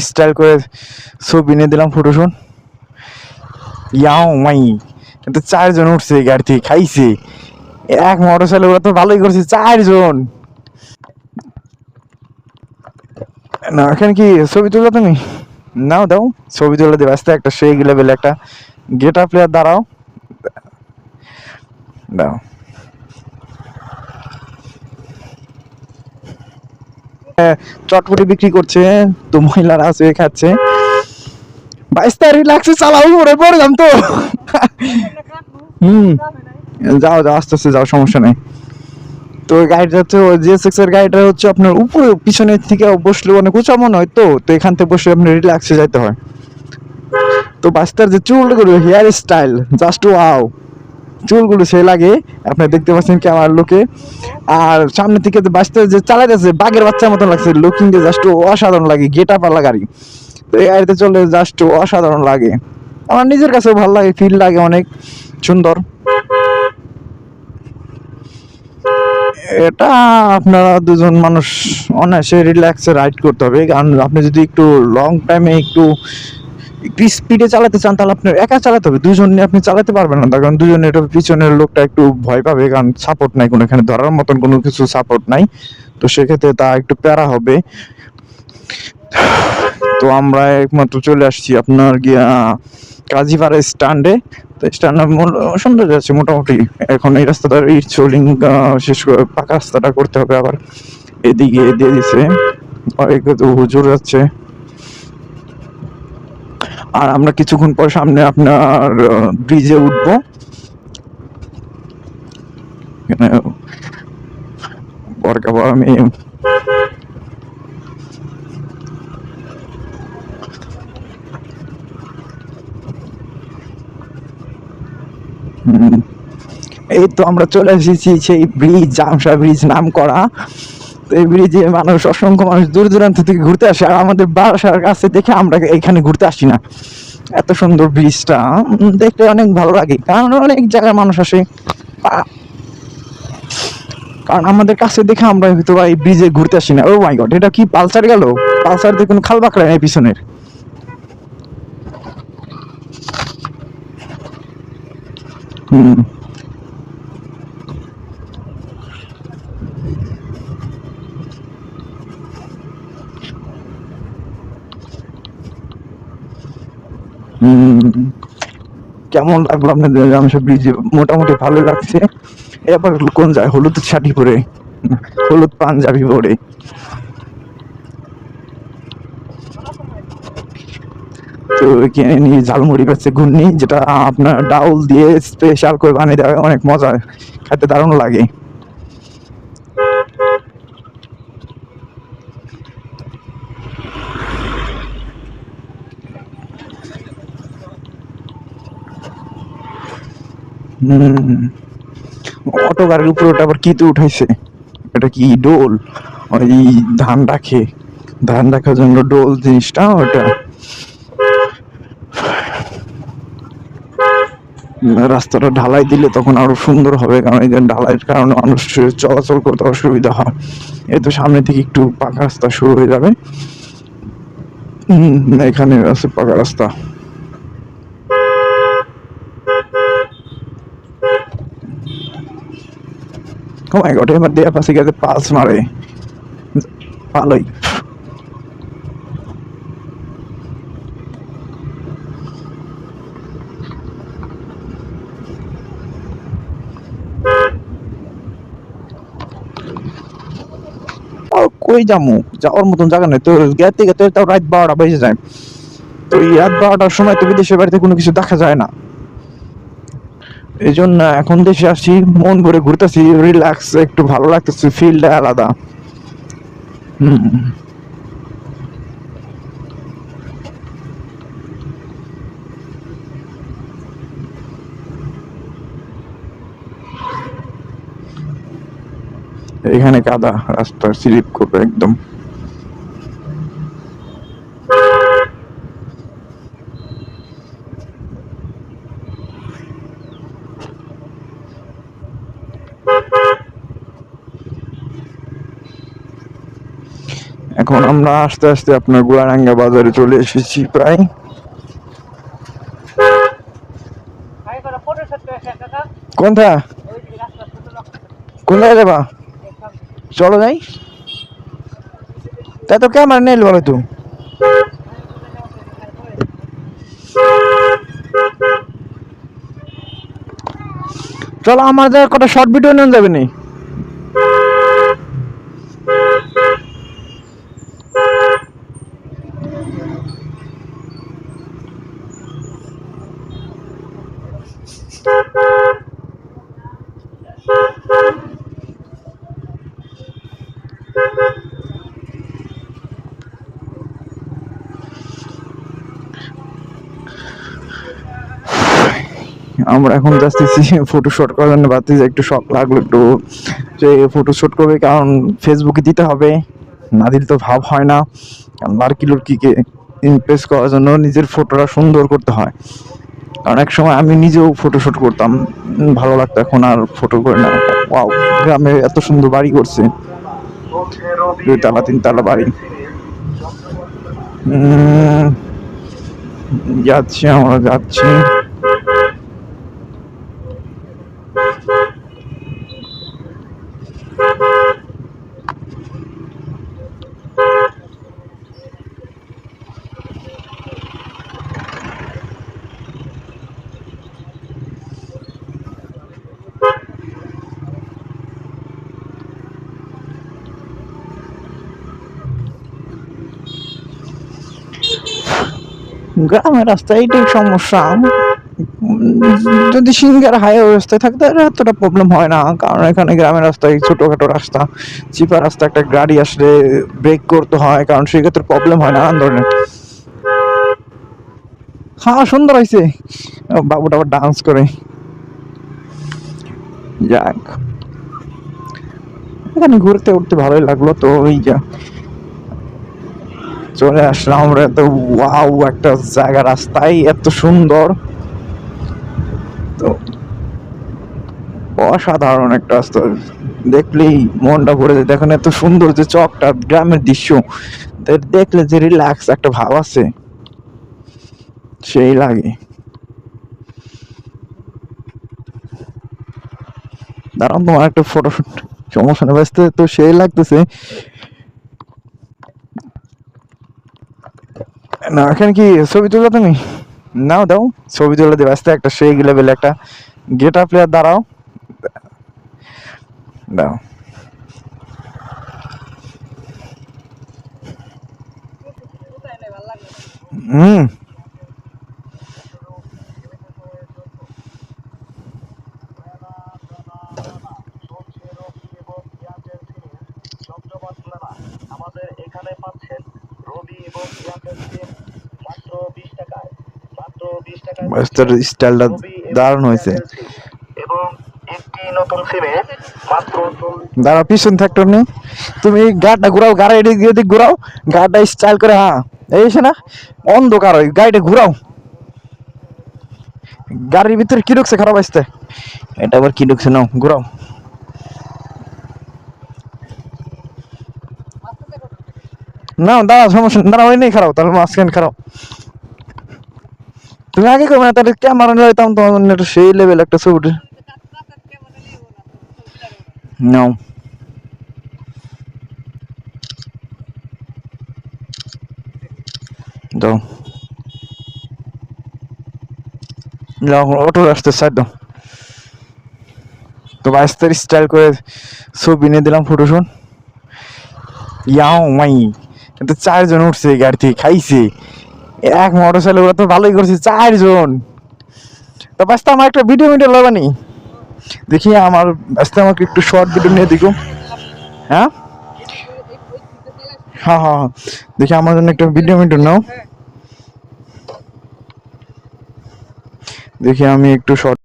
Style করে ছবি নিয়ে দিলাম ফটোশুট। ইয়াও মাই, কিন্তু 4 জন উঠছে এই গাড়ি থেকে, খাইছে এক মোটরসাইকেল, ওরা তো ভালোই করছে 4 জন। না এখানে কি ছবি তুলো তুমি? নাও দাও ছবি তুলে দেবে আস্তে, একটা সেই লেভেল একটা গেট আপ প্লেয়ার দাঁড়াও, দাও। চটপটি বিক্রি করছে তো মহিলারা আছে খাচ্ছে। 22 রিল্যাক্সে চালাও, পড়ে পড়লাম তো। হুম, যাও যাও আস্তে আস্তে যাও, সমস্যা নেই। তো গাড়িটা হচ্ছে জিএস6 এর গাড়িটা হচ্ছে আপনার উপরে পিছনের থেকে বসলে অনেক উঁচা মনে হয়, তো তো এখান থেকে বসে আপনি রিল্যাক্সে যাইতে হয়। তো বাস্তার যে চুলগুলো, হেয়ার স্টাইল জাস্ট ওয়াও, চুলগুলো সে লাগে, আপনি দেখতে পাচ্ছেন ক্যামেরার লোকে। আর সামনে থেকে বাস্তার যে চালাইতেছে বাঘের বাচ্চার মতন লাগছে, লুকিং দিয়ে জাস্ট অসাধারণ লাগে, গেট আপ আলা গাড়ি। তো এই গাড়িতে চলে জাস্ট অসাধারণ লাগে, আমার নিজের কাছেও ভালো লাগে, ফিল লাগে অনেক সুন্দর। এটা আপনারা দুজন মানুষ অনায়াসে রিল্যাক্সে রাইড করতে হবে, কারণ আপনি যদি একটু লং টাইমে একটু একটু স্পিডে চালাতে চান তাহলে আপনার একা চালাতে হবে, দুজন নিয়ে আপনি চালাতে পারবেন না, তার কারণ দুজনে এটা পিছনের লোকটা একটু ভয় পাবে, কারণ সাপোর্ট নাই কোনো, এখানে ধরার মতন কোনো কিছু সাপোর্ট নাই। তো সেক্ষেত্রে তা একটু প্যারা হবে। তো আমরা একমাত্র চলে আসছি আপনার গিয়া কাজীপাড়া স্ট্যান্ডে। তো স্ট্যান্ড সুন্দর যাচ্ছে মোটামুটি। এখন এই রাস্তাটা ইট সোলিং শেষ করে পাকা রাস্তাটা করতে হবে, আবার এদিকে দিয়ে দিছে হুজুর যাচ্ছে। আর আমরা কিছুক্ষণ পর সামনে আপনার ব্রিজে উঠবো, এখানে বরকা আমি এই তো আমরা চলে এসেছি সেই ব্রিজ, জামসা ব্রিজ নাম করা। এই ব্রিজে মানুষ, অসংখ্য মানুষ দূর দূরান্ত থেকে ঘুরতে আসে, আর আমাদের বাসার কাছে দেখে আমরা এখানে ঘুরতে আসি না। এত সুন্দর ব্রিজটা দেখতে অনেক ভালো লাগে, কারণ অনেক জায়গায় মানুষ আসে, কারণ আমাদের কাছে দেখে আমরা হয়তো এই ব্রিজে ঘুরতে আসি না। ও মাই গড, এটা কি পালসার গেল? পালসার দিয়ে কোনো খাল বাকড়া নেই পিছনের। হুম, কেমন লাগলো আপনাদের রামসা ব্রিজে? মোটামুটি ভালো লাগছে। এরপর কোন যায় হলুদ শাড়ি পরে, হলুদ পাঞ্জাবি পরে। তো কিনে নিয়ে ঝালমুড়ি পাচ্ছে ঘুগনি, যেটা আপনার ডাউল দিয়ে স্পেশাল করে বানিয়ে দেওয়া হয়, অনেক মজা, খেতে দারুণ লাগে। অটো গাড়ির উপরে ওটা আবার কি তো উঠাইছে, এটা কি ডোল? ওই ধান রাখে, ধান রাখার জন্য ডোল জিনিসটা ওটা। রাস্তাটা ঢালাই দিলে তখন আরো সুন্দর হবে, কারণ এই যে ঢালাইয়ের কারণে মানুষ চলাচল করতে অসুবিধা হয়। এই তো সামনে থেকে একটু পাকা রাস্তা শুরু হয়ে যাবে। এখানে আছে পাকা রাস্তা। ও মাই গড, এবার দেয়া পাশে গেছে পালস মারে, ভালোই। কই যামু, যাওয়ার মতন জায়গা নেই তো, গেতে গেতে তাও রাত 12টা বেজে যায়। তো এই রাত 12টার সময় তো বিদেশের বাড়িতে কোনো কিছু দেখা যায় না, এই জন্য এখন দেশে আসি, মন ভরে ঘুরতেছি, রিল্যাক্স, একটু ভালো লাগতেছে, ফিলটা আলাদা। হুম, এখানে কাদা, রাস্তা স্লিপ করবে একদম। এখন এখন আমরা আস্তে আস্তে আপনার গুয়ারাঙ্গা বাজারে চলে এসেছি প্রায়। কোনটা কোন জায়গায় যাবা? চলো যাই। তাই তো ক্যামেরা নেই বলো তো। চলো আমাদের কটা শর্ট ভিডিও নিয়ে যাবে নি। আমরা এখন যাচ্ছি ফটোশুট করার জন্য। ভাবছি যে একটু শখ লাগলো একটু যে ফটোশুট করবে, কারণ ফেসবুকে দিতে হবে, না দিলে তো ভাব হয় না। কারণ লাড়কি লুড়কিকে ইমপ্রেস করার জন্য নিজের ফটোটা সুন্দর করতে হয়। কারণ এক সময় আমি নিজেও ফটোশুট করতাম, ভালো লাগতো, এখন আর ফটো করে না। ওয়াও, গ্রামে এত সুন্দর বাড়ি করছে, 2 তলা 3 তলা বাড়ি। যাচ্ছি, আমরা যাচ্ছি। গ্রামের রাস্তায় এইটাই সমস্যা। যদি সিঙ্গার হাইওয়ে রাস্তায় থাকতে এতটা প্রবলেম হয় না, কারণ এখানে গ্রামের রাস্তায় ছোটখাটো রাস্তা, চিপা রাস্তা, একটা গাড়ি আসলে ব্রেক করতে হয়, কারণ সেক্ষেত্রে প্রবলেম হয় না ধরনের। হ্যাঁ সুন্দর হয়েছে, বাবুটা আবার ডান্স করে। যাক, এখানে ঘুরতে উঠতে ভালোই লাগলো। তো ওই যা চলে আসলাম আমরা। এত ওয়াও একটা জায়গা, রাস্তায় এত সুন্দর, তো অসাধারণ একটা রাস্তা, দেখলেই মনটা ভরে যায়। দেখেন এত সুন্দর যে চকটা, গ্রামের দৃশ্য দেখলে যে রিল্যাক্স একটা ভাব আছে, সেই লাগে। দাঁড়ান তোমার একটা ফটোশুট, সমস্যা নেই, ব্যস্ত তো সেই লাগতেছে না। এখানে কি ছবি তুলো তুমি? নাও দাও, ছবি তুলে দেবে ব্যস্ত একটা সেই লেভেল একটা গেট আপ প্লেয়ার। দাঁড়াও, দাও। হুম, আমাদের এখানে পাচ্ছেন রবি এবং ইয়াকের সিম মাত্র 20 টাকায়, মাত্র 20 টাকায়। মাস্টার স্টাইলটা দারুণ হয়েছে। এবং একটি নতুন সিমে মাত্র। দাঁড়া, পিছন ফ্যাক্টর নেই, তুমি গাড়িটা ঘুরাও, গাড়ি এদিক এদিক ঘুরাও, গাড়িটা স্টাইল করে। হ্যাঁ এই না, অন্ধকার ওই গাড়িটা ঘুরাও। গাড়ির ভিতরে কি ঢুকছে খারাপ আসতে, এটা আবার কি ঢুকছে, নাও ঘুরাও। না দাঁড়া, সমস্যা দাঁড়া, ওই নেই খারাপ, তাহলে মাঝখানে খারাপ। তুমি আগে করবে না, তাহলে ক্যামেরা নিয়ে যেতাম তোমার জন্য একটা সেই লেভেল একটা ছবি নাও। দাও, অটো আসতে সাইড দাও। তো 22 স্টাইল করে ছবি নিয়ে দিলাম ফটোশুট। ইয়াও মাই, কিন্তু 4 জন উঠছে গাড়ি থেকে, খাইছে এক মোটরসাইকেল, ওরা তো ভালোই করছে 4 জন। তো বাস্তা আমার একটা ভিডিও লাগানি, দেখি আমার বাস্তা আমাকে একটু শর্ট ভিডিও নিয়ে দেখো। হ্যাঁ হ্যাঁ হ্যাঁ, দেখি আমার জন্য একটা ভিডিও নাও, দেখি আমি একটু শর্ট